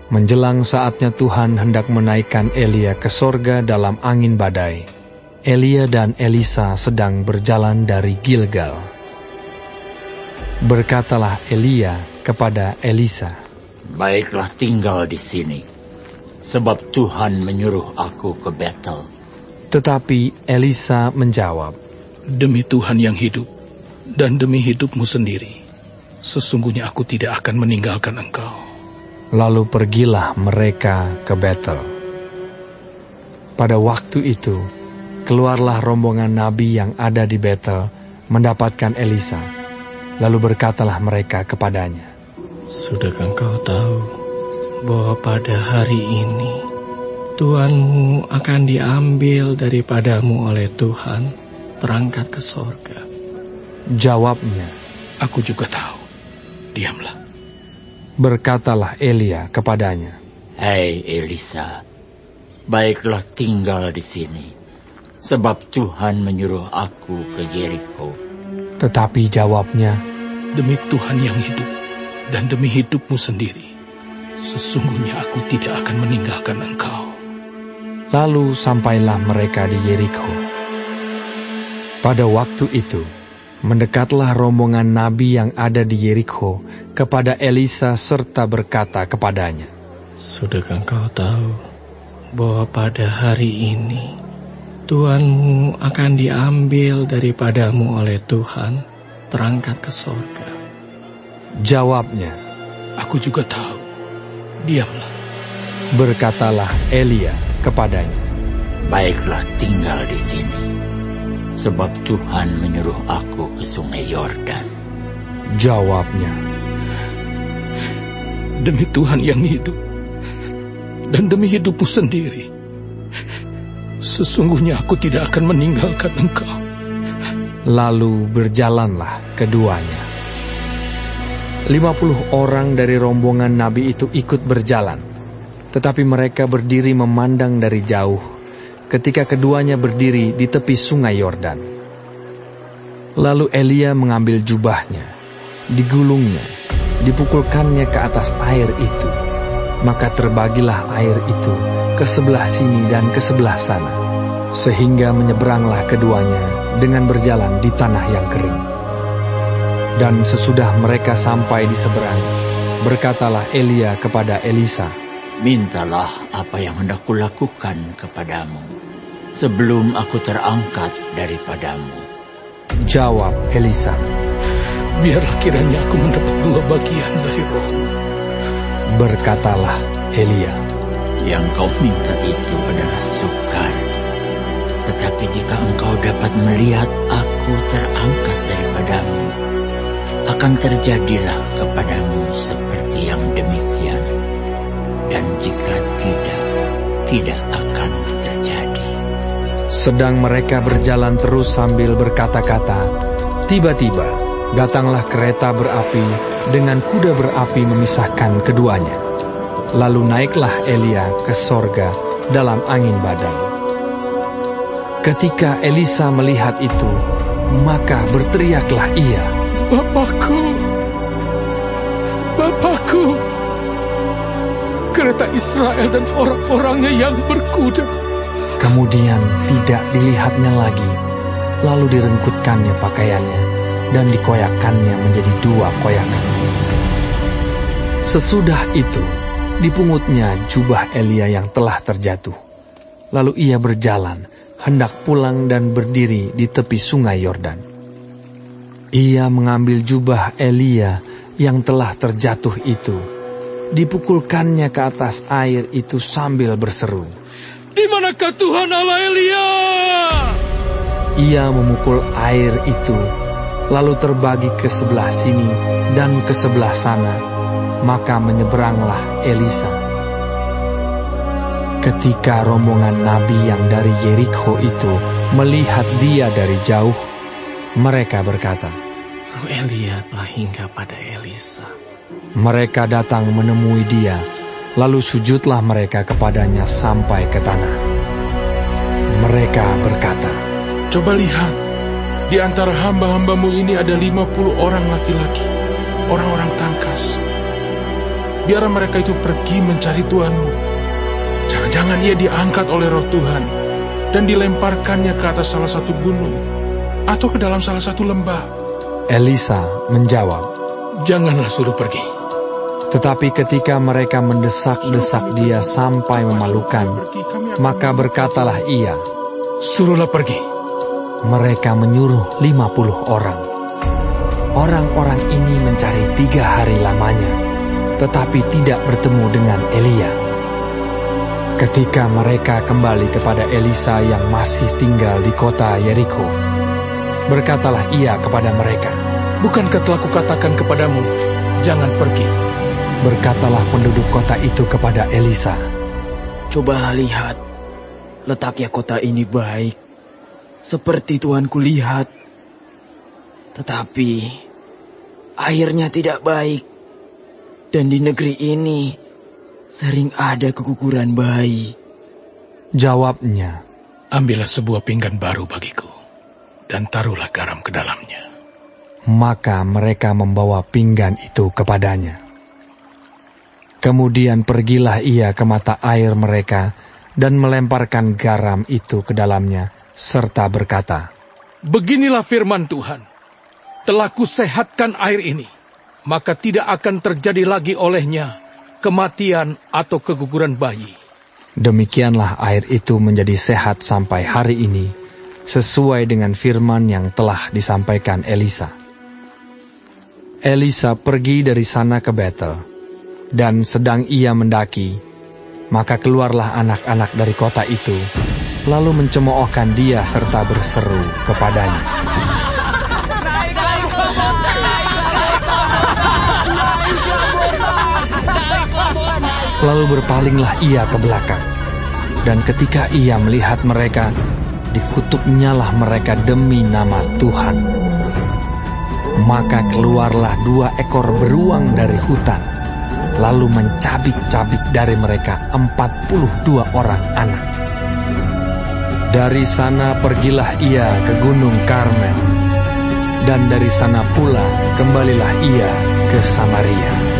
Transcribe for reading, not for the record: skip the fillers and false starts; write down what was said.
Menjelang saatnya Tuhan hendak menaikkan Elia ke sorga dalam angin badai, Elia dan Elisa sedang berjalan dari Gilgal. Berkatalah Elia kepada Elisa, "Baiklah, tinggal di sini, sebab Tuhan menyuruh aku ke Betel." Tetapi Elisa menjawab, "Demi Tuhan yang hidup, dan demi hidupmu sendiri, sesungguhnya aku tidak akan meninggalkan engkau." Lalu pergilah mereka ke Betel. Pada waktu itu, keluarlah rombongan nabi yang ada di Betel mendapatkan Elisa. Lalu berkatalah mereka kepadanya, "Sudahkah engkau tahu bahwa pada hari ini Tuhanmu akan diambil daripadamu oleh Tuhan, terangkat ke sorga?" Jawabnya, "Aku juga tahu. Diamlah." Berkatalah Elia kepadanya, "Hai Elisa, baiklah tinggal di sini, sebab Tuhan menyuruh aku ke Yeriko." Tetapi jawabnya, "Demi Tuhan yang hidup, dan demi hidupmu sendiri, sesungguhnya aku tidak akan meninggalkan engkau." Lalu sampailah mereka di Yeriko. Pada waktu itu, mendekatlah rombongan nabi yang ada di Yeriko kepada Elisa serta berkata kepadanya, "Sudahkah engkau tahu bahwa pada hari ini Tuhanmu akan diambil daripadamu oleh Tuhan, terangkat ke sorga?" Jawabnya, "Aku juga tahu. Diamlah." Berkatalah Elia kepadanya, "Baiklah tinggal di sini, sebab Tuhan menyuruh aku ke sungai Yordan." Jawabnya, "Demi Tuhan yang hidup, dan demi hidupmu sendiri, sesungguhnya aku tidak akan meninggalkan engkau." Lalu berjalanlah keduanya. 50 orang dari rombongan nabi itu ikut berjalan, tetapi mereka berdiri memandang dari jauh ketika keduanya berdiri di tepi sungai Yordan. Lalu Elia mengambil jubahnya, digulungnya, dipukulkannya ke atas air itu. Maka terbagilah air itu ke sebelah sini dan ke sebelah sana, sehingga menyeberanglah keduanya dengan berjalan di tanah yang kering. Dan sesudah mereka sampai di seberang, berkatalah Elia kepada Elisa, "Mintalah apa yang hendak kulakukan kepadamu, sebelum aku terangkat daripadamu." Jawab Elisa, "Biarlah kiranya aku mendapat 2 bagian dari rohmu." Berkatalah Elia, "Yang kau minta itu adalah sukar. Tetapi jika engkau dapat melihat aku terangkat daripadamu, akan terjadilah kepadamu seperti yang demikian. Dan jika tidak akan terjadi." Sedang mereka berjalan terus sambil berkata-kata, tiba-tiba datanglah kereta berapi dengan kuda berapi memisahkan keduanya. Lalu naiklah Elia ke sorga dalam angin badai. Ketika Elisa melihat itu, maka berteriaklah ia, "Bapakku! Bapakku! Kereta Israel dan orang-orangnya yang berkuda!" Kemudian tidak dilihatnya lagi, lalu direngkutkannya pakaiannya dan dikoyakkannya menjadi 2 koyakan. Sesudah itu, dipungutnya jubah Elia yang telah terjatuh. Lalu ia berjalan, hendak pulang dan berdiri di tepi sungai Yordan. Ia mengambil jubah Elia yang telah terjatuh itu, dipukulkannya ke atas air itu sambil berseru, "Di manakah Tuhan Allah Elia?" Ia memukul air itu, lalu terbagi ke sebelah sini dan ke sebelah sana, maka menyeberanglah Elisa. Ketika rombongan nabi yang dari Yeriko itu melihat dia dari jauh, mereka berkata, "Roh Elia telah hingga pada Elisa." Mereka datang menemui dia, lalu sujudlah mereka kepadanya sampai ke tanah. Mereka berkata, "Coba lihat, di antara hamba-hambamu ini ada 50 orang laki-laki, orang-orang tangkas." biar mereka itu pergi mencari Tuanmu. Jangan-jangan ia diangkat oleh roh Tuhan dan dilemparkannya ke atas salah satu gunung atau ke dalam salah satu lembah. Elisa menjawab, Janganlah suruh pergi. tetapi ketika mereka mendesak-desak dia sampai memalukan, maka berkatalah ia, Suruhlah pergi. mereka menyuruh 50 orang. Orang-orang ini mencari 3 hari lamanya, tetapi tidak bertemu dengan Elia. Ketika mereka kembali kepada Elisa yang masih tinggal di kota Yeriko, berkatalah ia kepada mereka, Bukankah telah kukatakan kepadamu, jangan pergi? Berkatalah penduduk kota itu kepada Elisa, Cobalah lihat, letaknya kota ini baik, seperti Tuanku lihat. Tetapi, airnya tidak baik, dan di negeri ini sering ada keguguran bayi. Jawabnya, Ambillah sebuah pinggan baru bagiku, dan taruhlah garam ke dalamnya. maka mereka membawa pinggan itu kepadanya. Kemudian pergilah ia ke mata air mereka dan melemparkan garam itu ke dalamnya, serta berkata, Beginilah firman Tuhan, telah kusehatkan air ini, maka tidak akan terjadi lagi olehnya kematian atau keguguran bayi. Demikianlah air itu menjadi sehat sampai hari ini, sesuai dengan firman yang telah disampaikan Elisa. Elisa pergi dari sana ke Betel, dan sedang ia mendaki, maka keluarlah anak-anak dari kota itu, lalu mencemoohkan dia serta berseru kepadanya. Lalu berpalinglah ia ke belakang, dan ketika ia melihat mereka, dikutuknyalah mereka demi nama Tuhan. Maka keluarlah 2 ekor beruang dari hutan, lalu mencabik-cabik dari mereka 42 orang anak. Dari sana pergilah ia ke Gunung Karmel, dan dari sana pula kembalilah ia ke Samaria.